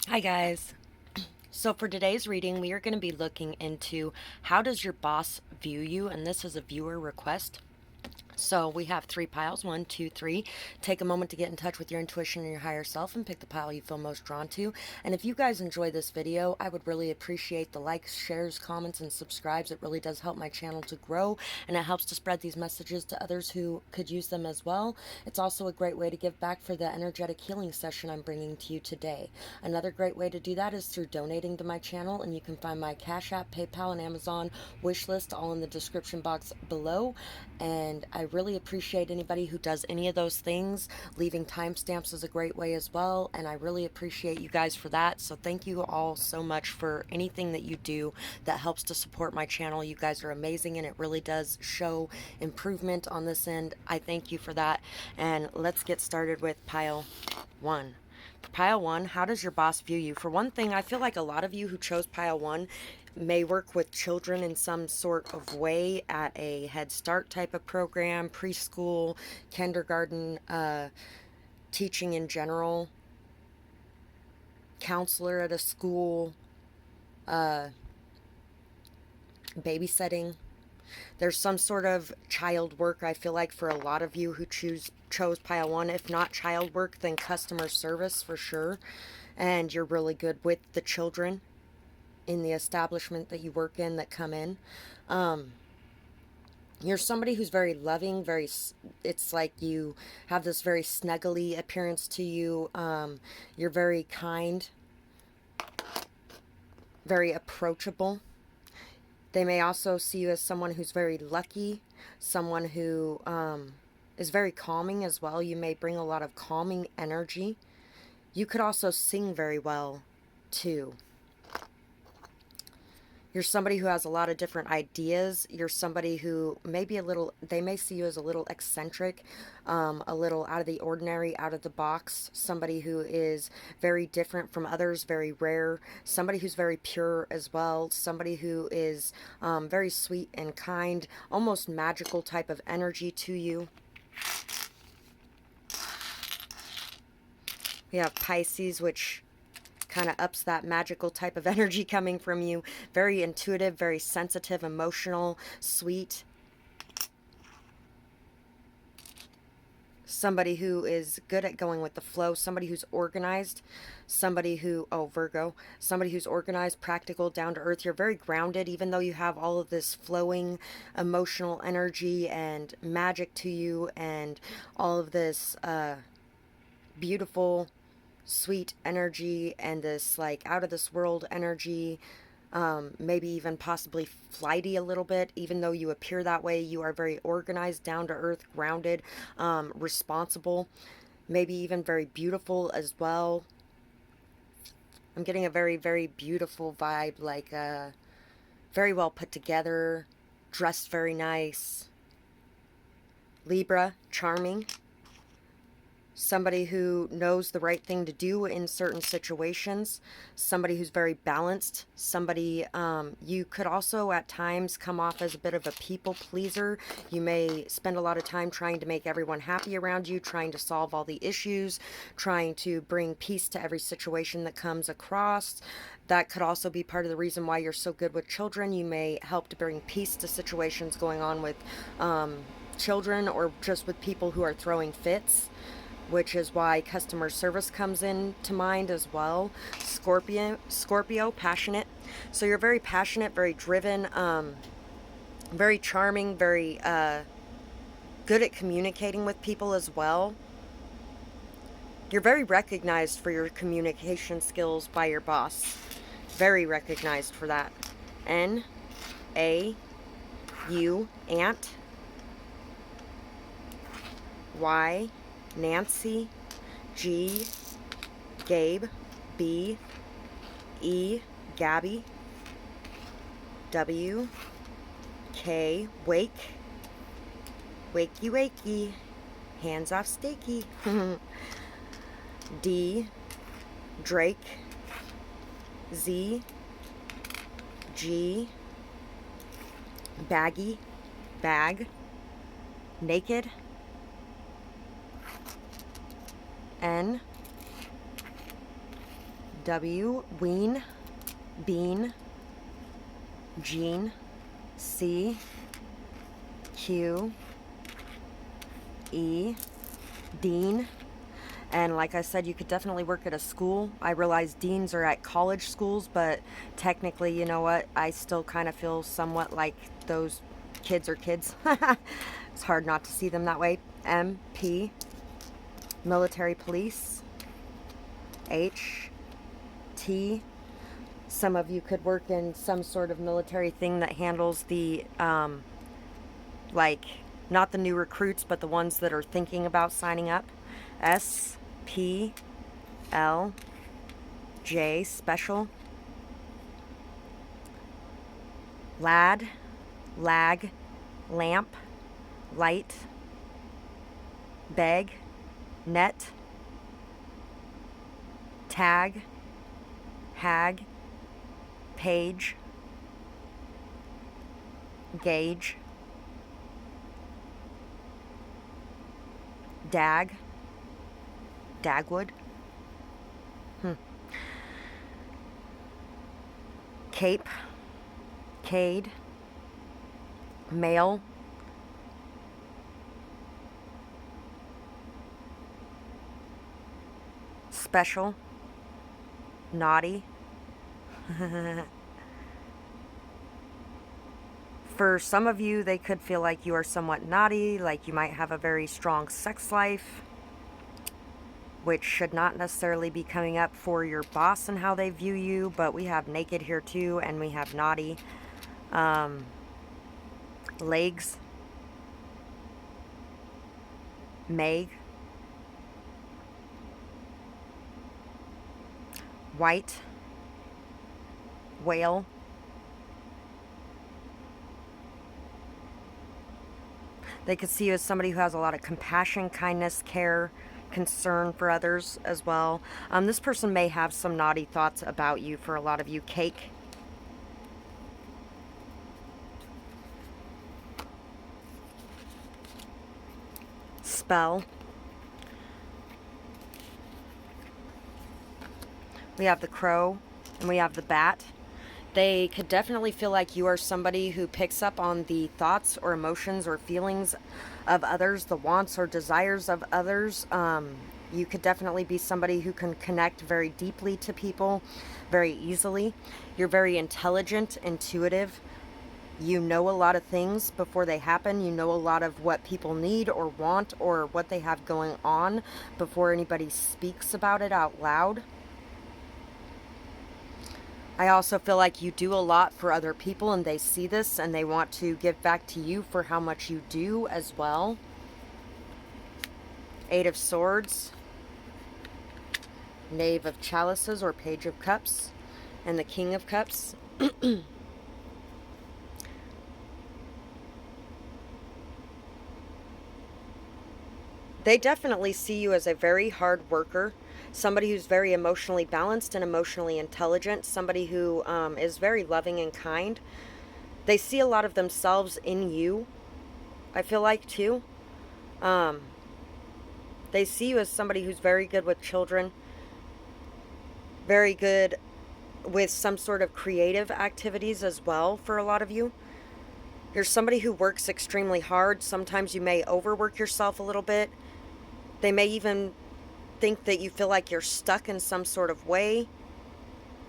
Hi guys. So for today's reading, we are going to be looking into how does your boss view you, and this is a viewer request. So we have three piles, 1, 2, 3. Take a moment to get in touch with your intuition and your higher self and pick the pile you feel most drawn to. And if you guys enjoy this video, I would really appreciate the likes, shares, comments, and subscribes. It really does help my channel to grow, and it helps to spread these messages to others who could use them as well. It's also a great way to give back for the energetic healing session I'm bringing to you today. Another great way to do that is through donating to my channel, and you can find my Cash App, PayPal, and Amazon wish list all in the description box below. And I really appreciate anybody who does any of those things. Leaving timestamps is a great way as well, and I really appreciate you guys for that. So thank you all so much for anything that you do that helps to support my channel. You guys are amazing, and it really does show improvement on this end. I thank you for that. And let's get started with pile 1. For pile 1, how does your boss view you? For one thing, I feel like a lot of you who chose pile 1 may work with children in some sort of way at a Head Start type of program, preschool, kindergarten, teaching in general, counselor at a school, babysitting. There's some sort of child work, I feel like, for a lot of you who chose pile 1. If not child work, then customer service for sure. And you're really good with the children in the establishment that you work in that come in. You're somebody who's very loving, it's like you have this very snuggly appearance to you. You're very kind, very approachable. They may also see you as someone who's very lucky, someone who is very calming as well. You may bring a lot of calming energy. You could also sing very well, too. You're somebody who has a lot of different ideas. You're somebody who may be they may see you as a little eccentric, a little out of the ordinary, out of the box. Somebody who is very different from others, very rare. Somebody who's very pure as well. Somebody who is very sweet and kind, almost magical type of energy to you. We have Pisces, which kind of ups that magical type of energy coming from you. Very intuitive, very sensitive, emotional, sweet. Somebody who is good at going with the flow. Somebody who's organized. Somebody who, Virgo. Somebody who's organized, practical, down to earth. You're very grounded, even though you have all of this flowing emotional energy and magic to you, and all of this beautiful, sweet energy, and this like out of this world energy, maybe even possibly flighty a little bit. Even though you appear that way, you are very organized, down to earth, grounded, responsible, maybe even very beautiful as well. I'm getting a very, very beautiful vibe, like very well put together, dressed very nice. Libra, charming. Somebody who knows the right thing to do in certain situations, somebody who's very balanced, somebody, you could also at times come off as a bit of a people pleaser. You may spend a lot of time trying to make everyone happy around you, trying to solve all the issues, trying to bring peace to every situation that comes across. That could also be part of the reason why you're so good with children. You may help to bring peace to situations going on with children, or just with people who are throwing fits, which is why customer service comes in to mind as well. Scorpio, passionate. So you're very passionate, very driven, very charming, very good at communicating with people as well. You're very recognized for your communication skills by your boss. Very recognized for that. N-A-U, ant. Y, Nancy. G, Gabe. B, E, Gabby. W, K, wake. Wakey, wakey. Hands off stakey. D, Drake. Z, G, baggy, bag. Naked. N, W, Ween, Bean, Jean, C, Q, E, Dean. And like I said, you could definitely work at a school. I realize deans are at college schools, but technically, you know what? I still kind of feel somewhat like those kids are kids. It's hard not to see them that way. M, P, military police, H, T. Some of you could work in some sort of military thing that handles the, like, not the new recruits, but the ones that are thinking about signing up. S, P, L, J, special. Lad, lag, lamp, light, beg, net, tag, hag, page, gauge, dag, dagwood, cape, cade, male, special, naughty. For some of you, they could feel like you are somewhat naughty, like you might have a very strong sex life, which should not necessarily be coming up for your boss and how they view you, but we have naked here too, and we have naughty. Legs, Meg, white, whale, they could see you as somebody who has a lot of compassion, kindness, care, concern for others as well. This person may have some naughty thoughts about you for a lot of you. Cake, spell, we have the crow, and we have the bat. They could definitely feel like you are somebody who picks up on the thoughts or emotions or feelings of others, the wants or desires of others. You could definitely be somebody who can connect very deeply to people very easily. You're very intelligent, intuitive. You know a lot of things before they happen. You know a lot of what people need or want or what they have going on before anybody speaks about it out loud. I also feel like you do a lot for other people, and they see this and they want to give back to you for how much you do as well. Eight of Swords, Knave of Chalices or Page of Cups, and the King of Cups. They definitely see you as a very hard worker, somebody who's very emotionally balanced and emotionally intelligent, somebody who is very loving and kind. They see a lot of themselves in you, I feel like, too. They see you as somebody who's very good with children, very good with some sort of creative activities as well for a lot of you. You're somebody who works extremely hard. Sometimes you may overwork yourself a little bit. They may even think that you feel like you're stuck in some sort of way.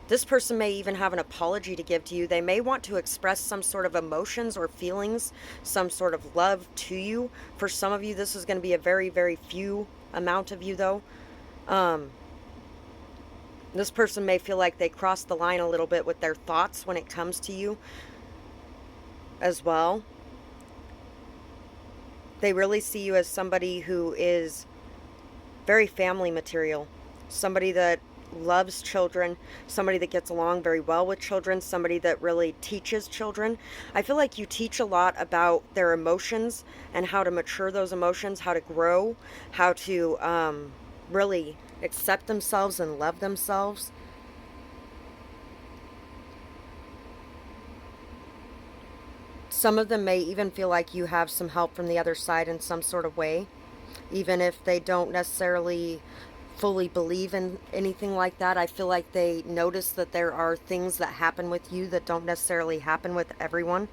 This person may even have an apology to give to you. They may want to express some sort of emotions or feelings, some sort of love to you. For some of you, this is going to be a very, very few amount of you, though. This person may feel like they crossed the line a little bit with their thoughts when it comes to you as well. They really see you as somebody who is very family material, somebody that loves children, somebody that gets along very well with children, somebody that really teaches children. I feel like you teach a lot about their emotions and how to mature those emotions, how to grow, how to really accept themselves and love themselves. Some of them may even feel like you have some help from the other side in some sort of way, even if they don't necessarily fully believe in anything like that. I feel like they notice that there are things that happen with you that don't necessarily happen with everyone.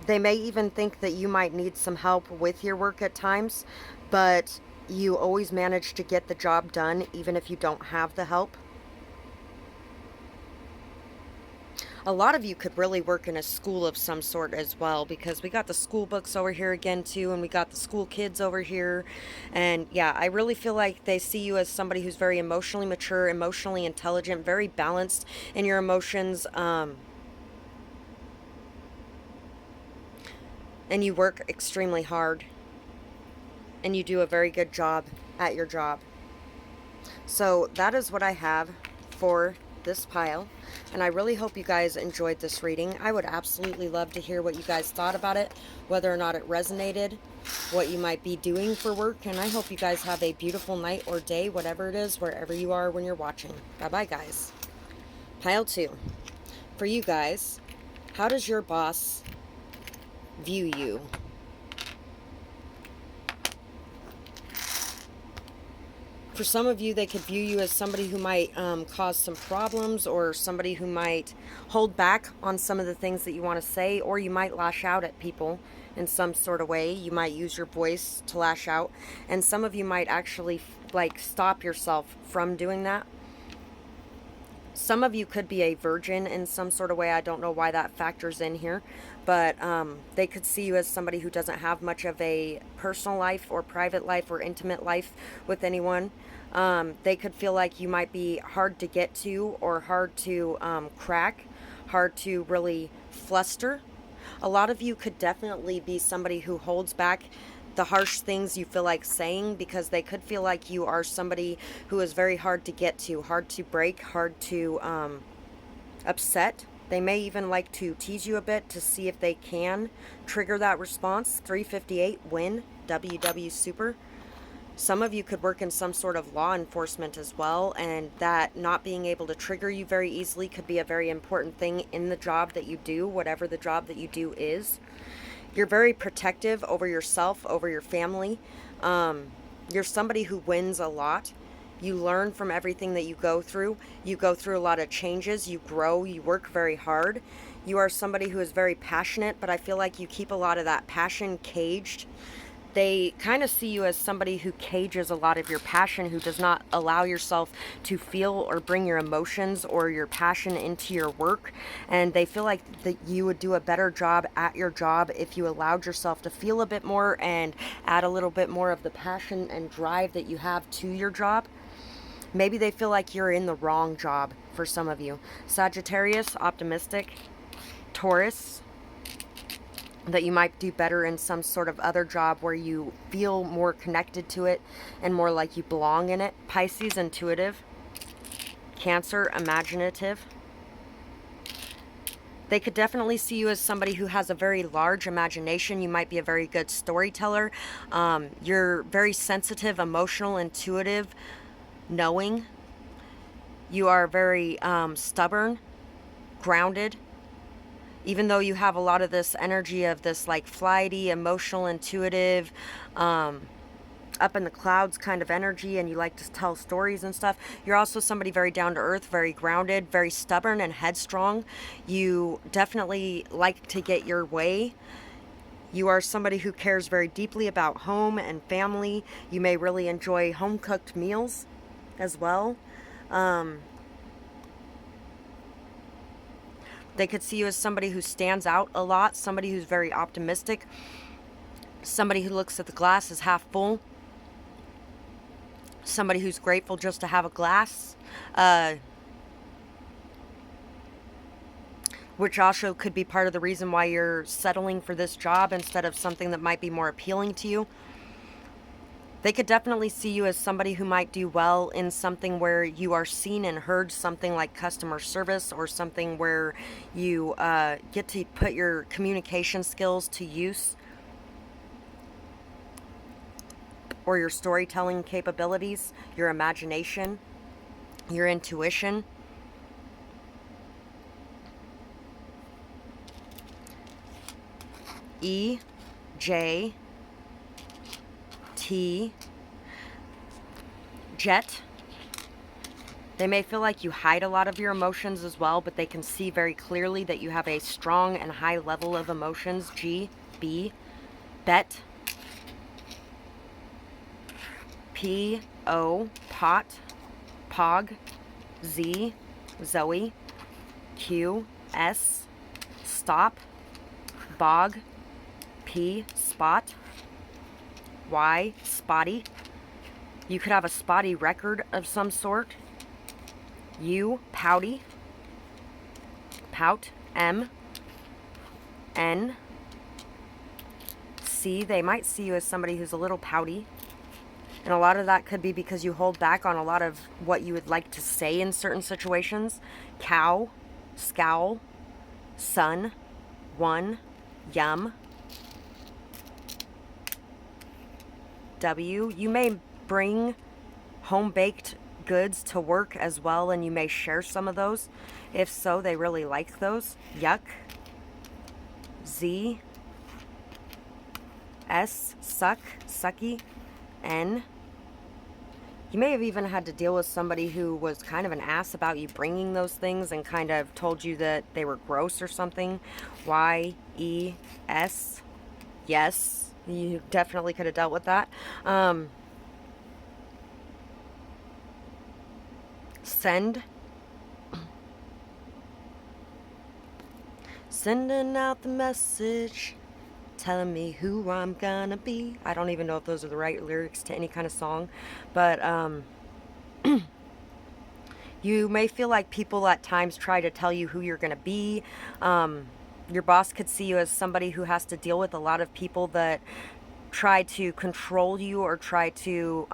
They may even think that you might need some help with your work at times, but you always manage to get the job done even if you don't have the help. A lot of you could really work in a school of some sort as well, because we got the school books over here again too, and we got the school kids over here. And yeah, I really feel like they see you as somebody who's very emotionally mature, emotionally intelligent, very balanced in your emotions, and you work extremely hard, and you do a very good job at your job. So that is what I have for this pile, and I really hope you guys enjoyed this reading. I would absolutely love to hear what you guys thought about it, whether or not it resonated, what you might be doing for work, and I hope you guys have a beautiful night or day, whatever it is, wherever you are when you're watching. Bye-bye, guys. Pile 2. For you guys, how does your boss view you? For some of you, they could view you as somebody who might cause some problems, or somebody who might hold back on some of the things that you want to say, or you might lash out at people in some sort of way. You might use your voice to lash out, and some of you might actually like stop yourself from doing that. Some of you could be a virgin in some sort of way. I don't know why that factors in here, but they could see you as somebody who doesn't have much of a personal life or private life or intimate life with anyone. They could feel like you might be hard to get to, or hard to crack, hard to really fluster. A lot of you could definitely be somebody who holds back the harsh things you feel like saying, because they could feel like you are somebody who is very hard to get to, hard to break, hard to upset. They may even like to tease you a bit to see if they can trigger that response. 358 win, WW super. Some of you could work in some sort of law enforcement as well, and that not being able to trigger you very easily could be a very important thing in the job that you do, whatever the job that you do is. You're very protective over yourself, over your family. You're somebody who wins a lot. You learn from everything that you go through. You go through a lot of changes. You grow. You work very hard. You are somebody who is very passionate, but I feel like you keep a lot of that passion caged. They kind of see you as somebody who cages a lot of your passion, who does not allow yourself to feel or bring your emotions or your passion into your work. And they feel like that you would do a better job at your job if you allowed yourself to feel a bit more and add a little bit more of the passion and drive that you have to your job. Maybe they feel like you're in the wrong job for some of you. Sagittarius, optimistic. Taurus, that you might do better in some sort of other job where you feel more connected to it and more like you belong in it. Pisces, intuitive. Cancer, imaginative. They could definitely see you as somebody who has a very large imagination. You might be a very good storyteller. You're very sensitive, emotional, intuitive, knowing. You are very stubborn, grounded. Even though you have a lot of this energy of this like flighty, emotional, intuitive, up in the clouds kind of energy, and you like to tell stories and stuff, you're also somebody very down to earth, very grounded, very stubborn and headstrong. You definitely like to get your way. You are somebody who cares very deeply about home and family. You may really enjoy home-cooked meals as well. They could see you as somebody who stands out a lot, somebody who's very optimistic, somebody who looks at the glass as half full, somebody who's grateful just to have a glass, which also could be part of the reason why you're settling for this job instead of something that might be more appealing to you. They could definitely see you as somebody who might do well in something where you are seen and heard, something like customer service, or something where you get to put your communication skills to use, or your storytelling capabilities, your imagination, your intuition. EJT T, Jet. They may feel like you hide a lot of your emotions as well, but they can see very clearly that you have a strong and high level of emotions. G, B, Bet, P, O, Pot, Pog, Z, Zoe, Q, S, Stop, Bog, P, Spot, Y, Spotty. You could have a spotty record of some sort. U, Pouty, Pout, M, N, C. They might see you as somebody who's a little pouty. And a lot of that could be because you hold back on a lot of what you would like to say in certain situations. Cow, Scowl, Sun, One, Yum, W. You may bring home-baked goods to work as well, and you may share some of those. If so, they really like those. Yuck. Z, S, Suck, Sucky, N. You may have even had to deal with somebody who was kind of an ass about you bringing those things and kind of told you that they were gross or something. Y, E, S. Yes, you definitely could have dealt with that. Send. Sending out the message, telling me who I'm gonna be. I don't even know if those are the right lyrics to any kind of song, but you may feel like people at times try to tell you who you're gonna be. Your boss could see you as somebody who has to deal with a lot of people that try to control you or try to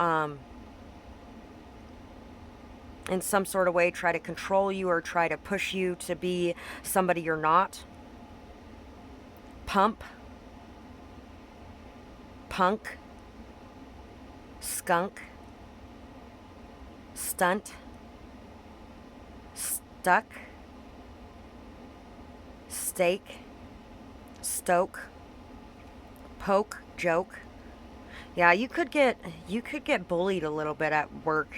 in some sort of way try to control you or try to push you to be somebody you're not. Pump, Punk, Skunk, Stunt, Stuck, Steak, Stoke, Poke, Joke. Yeah, you could get bullied a little bit at work.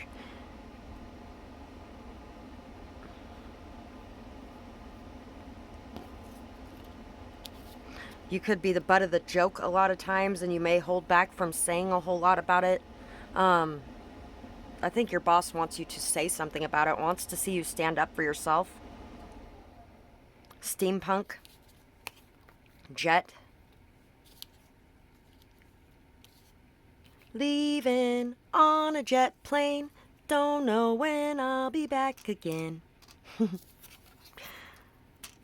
You could be the butt of the joke a lot of times, and you may hold back from saying a whole lot about it. I think your boss wants you to say something about it, wants to see you stand up for yourself. Steampunk, Jet, leaving on a jet plane, don't know when I'll be back again.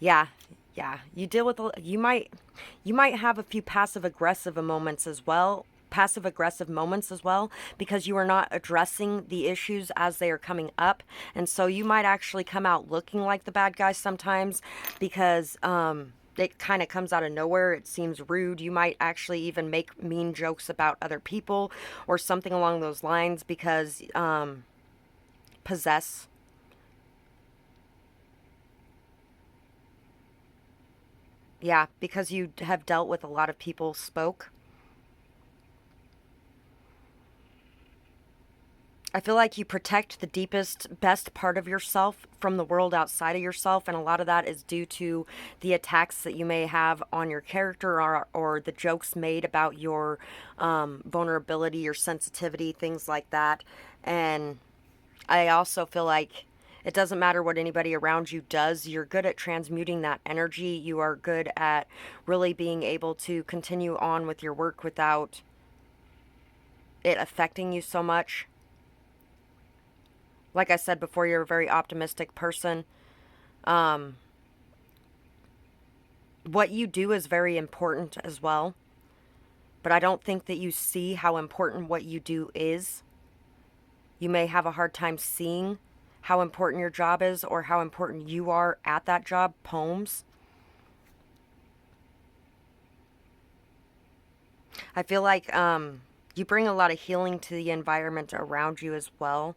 Yeah, you deal with you might have a few passive aggressive moments as well, because you are not addressing the issues as they are coming up, and so you might actually come out looking like the bad guy sometimes because it kind of comes out of nowhere. It seems rude. You might actually even make mean jokes about other people or something along those lines because possess. Yeah, because you have dealt with a lot of people spoke. I feel like you protect the deepest, best part of yourself from the world outside of yourself, and a lot of that is due to the attacks that you may have on your character or the jokes made about your vulnerability, your sensitivity, things like that. And I also feel like it doesn't matter what anybody around you does. You're good at transmuting that energy. You are good at really being able to continue on with your work without it affecting you so much. Like I said before, you're a very optimistic person. What you do is very important as well. But I don't think that you see how important what you do is. You may have a hard time seeing how important your job is or how important you are at that job. Poems. I feel like you bring a lot of healing to the environment around you as well.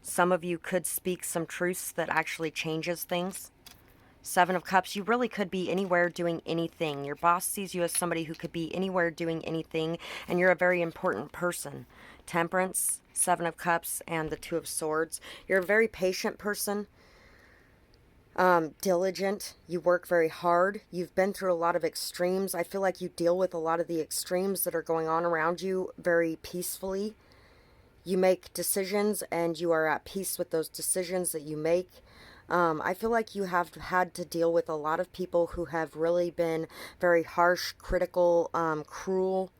Some of you could speak some truths that actually changes things. Seven of Cups, you really could be anywhere doing anything. Your boss sees you as somebody who could be anywhere doing anything, and you're a very important person. Temperance, Seven of Cups, and the Two of Swords. You're a very patient person, diligent. You work very hard. You've been through a lot of extremes. I feel like you deal with a lot of the extremes that are going on around you very peacefully. You make decisions and you are at peace with those decisions that you make. I feel like you have had to deal with a lot of people who have really been very harsh, critical, cruel.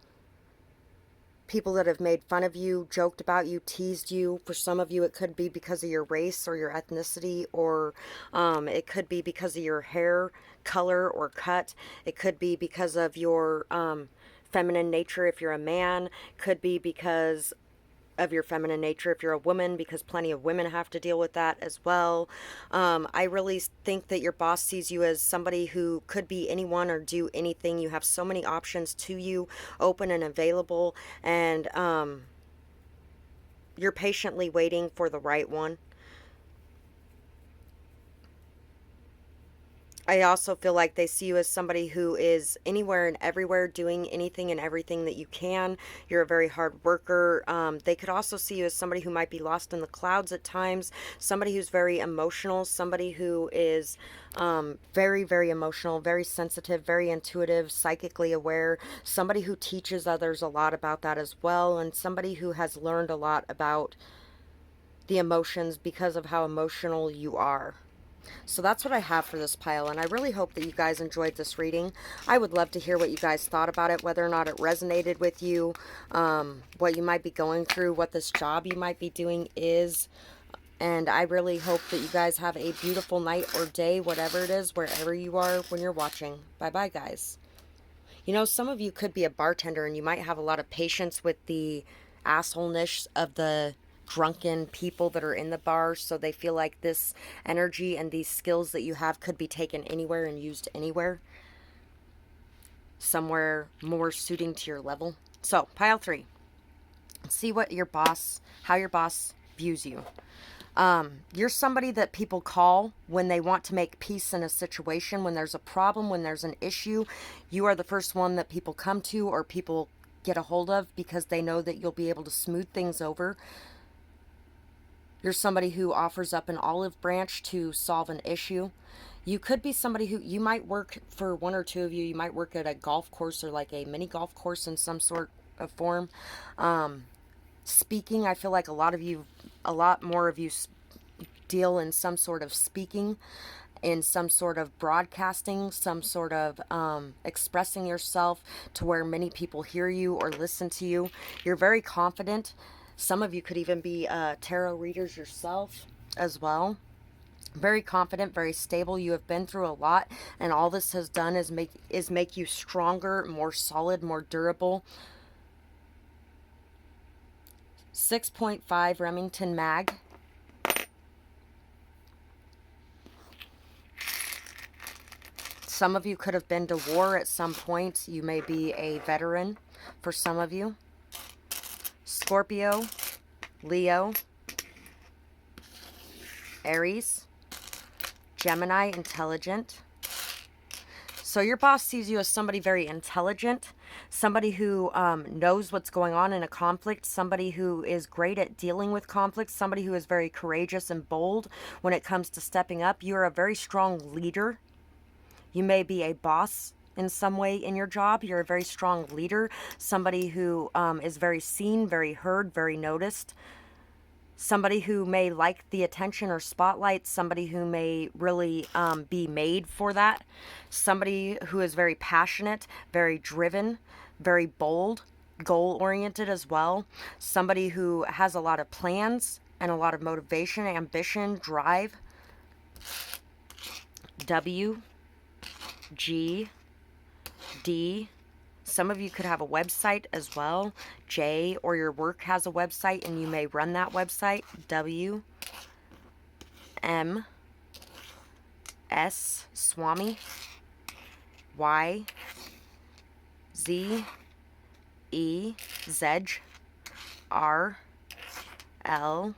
People that have made fun of you, joked about you, teased you. For some of you, it could be because of your race or your ethnicity, or it could be because of your hair color or cut. It could be because of your feminine nature if you're a man. Could be because of your feminine nature if you're a woman, because plenty of women have to deal with that as well. I really think that your boss sees you as somebody who could be anyone or do anything. You have so many options to you, open and available, and you're patiently waiting for the right one. I also feel like they see you as somebody who is anywhere and everywhere doing anything and everything that you can. You're a very hard worker. They could also see you as somebody who might be lost in the clouds at times, somebody who's very emotional, somebody who is very, very emotional, very sensitive, very intuitive, psychically aware, somebody who teaches others a lot about that as well, and somebody who has learned a lot about the emotions because of how emotional you are. So that's what I have for this pile, and I really hope that you guys enjoyed this reading. I would love to hear what you guys thought about it, whether or not it resonated with you, what you might be going through, what this job you might be doing is. And I really hope that you guys have a beautiful night or day, whatever it is, wherever you are when you're watching. Bye-bye, guys. You know, some of you could be a bartender and you might have a lot of patience with the assholeness of the drunken people that are in the bar, so they feel like this energy and these skills that you have could be taken anywhere and used anywhere, somewhere more suiting to your level. So, pile 3. See what your boss, how your boss views you. You're somebody that people call when they want to make peace in a situation, when there's a problem, when there's an issue. You are the first one that people come to or people get a hold of because they know that you'll be able to smooth things over. You're somebody who offers up an olive branch to solve an issue. You could be somebody who, you might work, for one or two of you, you might work at a golf course or like a mini golf course in some sort of form. Speaking, I feel like a lot more of you deal in some sort of speaking, in some sort of broadcasting, some sort of expressing yourself to where many people hear you or listen to you. You're very confident. Some of you could even be tarot readers yourself as well. Very confident, very stable. You have been through a lot, and all this has done is make you stronger, more solid, more durable. 6.5 Remington Mag. Some of you could have been to war at some point. You may be a veteran for some of you. Scorpio, Leo, Aries, Gemini, intelligent. So your boss sees you as somebody very intelligent, somebody who knows what's going on in a conflict, somebody who is great at dealing with conflicts, somebody who is very courageous and bold when it comes to stepping up. You're a very strong leader. You may be a boss in some way in your job. You're a very strong leader, somebody who is very seen, very heard, very noticed. Somebody who may like the attention or spotlight, somebody who may really be made for that, somebody who is very passionate, very driven, very bold, goal-oriented as well, somebody who has a lot of plans and a lot of motivation, ambition, drive. W, G, D. Some of you could have a website as well. J, or your work has a website and you may run that website. W, M, S, Swami. Y, Z, E, Zedge. R, L,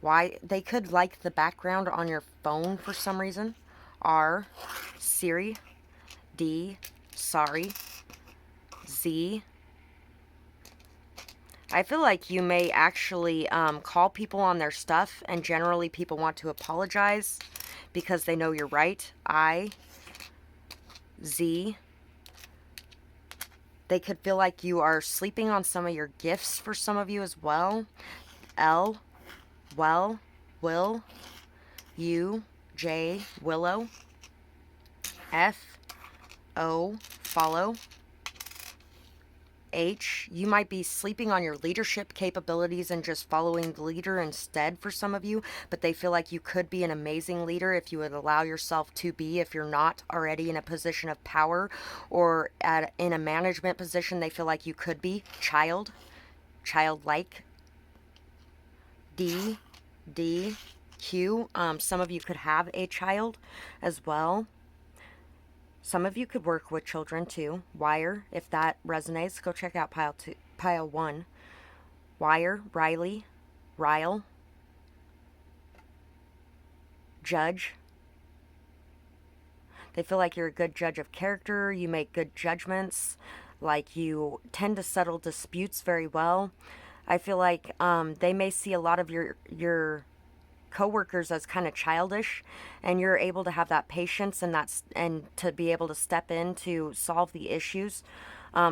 Why they could like the background on your phone for some reason. R, Siri. D, sorry. Z, I feel like you may actually call people on their stuff, and generally people want to apologize because they know you're right. I, Z, they could feel like you are sleeping on some of your gifts for some of you as well. L, well, will, U, J, willow. F, O, follow. H, you might be sleeping on your leadership capabilities and just following the leader instead for some of you, but they feel like you could be an amazing leader if you would allow yourself to be. If you're not already in a position of power or in a management position, they feel like you could be. Child, childlike. D, D, Q, some of you could have a child as well. Some of you could work with children too. Wire, if that resonates, go check out pile 1. Wire, Riley, Ryle. Judge. They feel like you're a good judge of character. You make good judgments. Like you tend to settle disputes very well. I feel like they may see a lot of your coworkers as kind of childish, and you're able to have that patience and to be able to step in to solve the issues.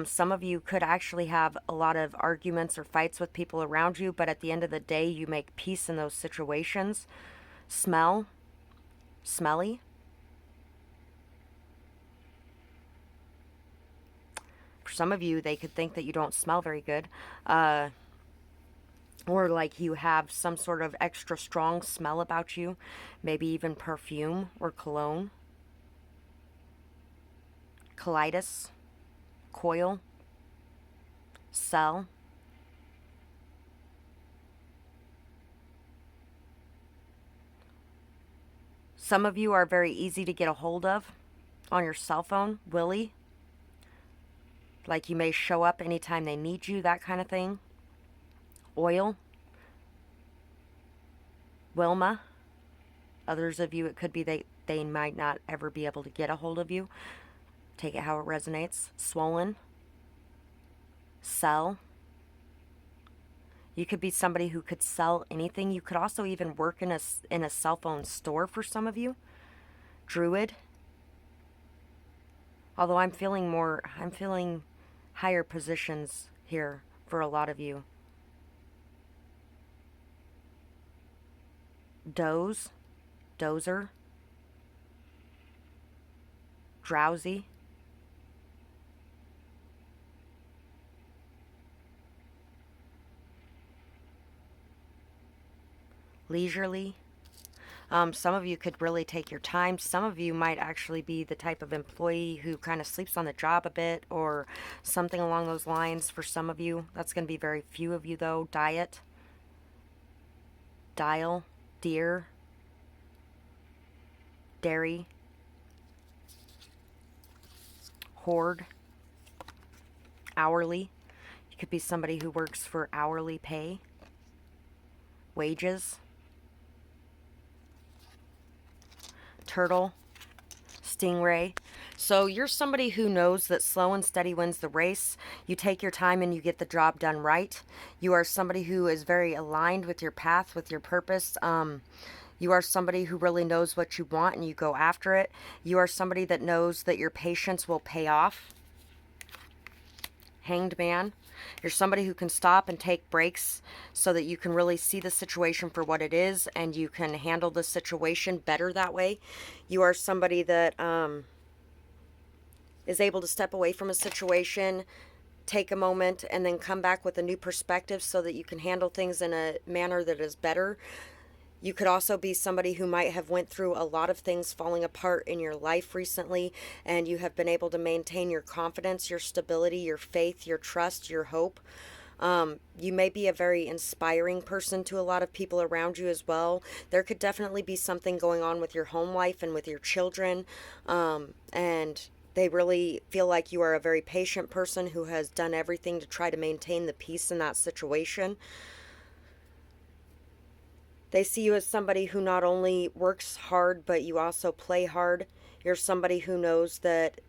Some of you could actually have a lot of arguments or fights with people around you, but at the end of the day, you make peace in those situations. Smell, smelly. For some of you, they could think that you don't smell very good. Or like you have some sort of extra strong smell about you, maybe even perfume or cologne. Colitis, coil, cell. Some of you are very easy to get a hold of on your cell phone. Willie, like you may show up anytime they need you, that kind of thing. Oil, Wilma. Others of you, it could be they might not ever be able to get a hold of you. Take it how it resonates. Swollen, sell. You could be somebody who could sell anything. You could also even work in a cell phone store for some of you. Druid. Although I'm feeling higher positions here for a lot of you. Doze, dozer. Drowsy. Leisurely. Some of you could really take your time. Some of you might actually be the type of employee who kind of sleeps on the job a bit or something along those lines for some of you. That's going to be very few of you though. Diet, dial, deer, dairy, hoard, hourly. You could be somebody who works for hourly pay. Wages, turtle, stingray. So you're somebody who knows that slow and steady wins the race. You take your time and you get the job done right. You are somebody who is very aligned with your path, with your purpose. You are somebody who really knows what you want and you go after it. You are somebody that knows that your patience will pay off. Hanged man. You're somebody who can stop and take breaks so that you can really see the situation for what it is and you can handle the situation better that way. You are somebody that is able to step away from a situation, take a moment, and then come back with a new perspective so that you can handle things in a manner that is better. You could also be somebody who might have went through a lot of things falling apart in your life recently, and you have been able to maintain your confidence, your stability, your faith, your trust, your hope. You may be a very inspiring person to a lot of people around you as well. There could definitely be something going on with your home life and with your children, and they really feel like you are a very patient person who has done everything to try to maintain the peace in that situation. They see you as somebody who not only works hard, but you also play hard. You're somebody who knows that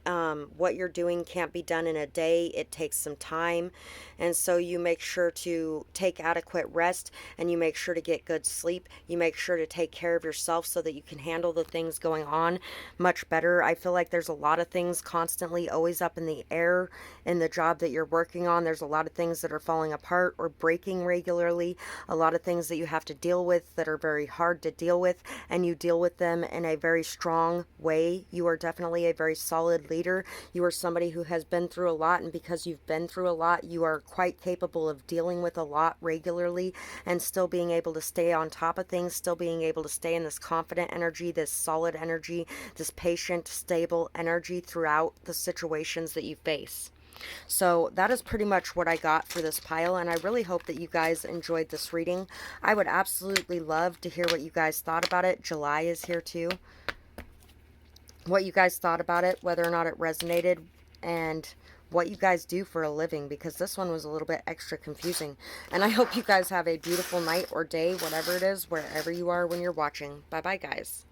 what you're doing can't be done in a day. It takes some time. And so you make sure to take adequate rest, and you make sure to get good sleep. You make sure to take care of yourself so that you can handle the things going on much better. I feel like there's a lot of things constantly always up in the air in the job that you're working on. There's a lot of things that are falling apart or breaking regularly. A lot of things that you have to deal with that are very hard to deal with, and you deal with them in a very strong way. You are definitely a very solid leader. You are somebody who has been through a lot, and because you've been through a lot, you are quite capable of dealing with a lot regularly and still being able to stay on top of things, still being able to stay in this confident energy, this solid energy, this patient, stable energy throughout the situations that you face. So that is pretty much what I got for this pile, and I really hope that you guys enjoyed this reading. I would absolutely love to hear what you guys thought about it. July is here too. What you guys thought about it, whether or not it resonated, and what you guys do for a living, because this one was a little bit extra confusing. And I hope you guys have a beautiful night or day, whatever it is, wherever you are when you're watching. Bye bye, guys.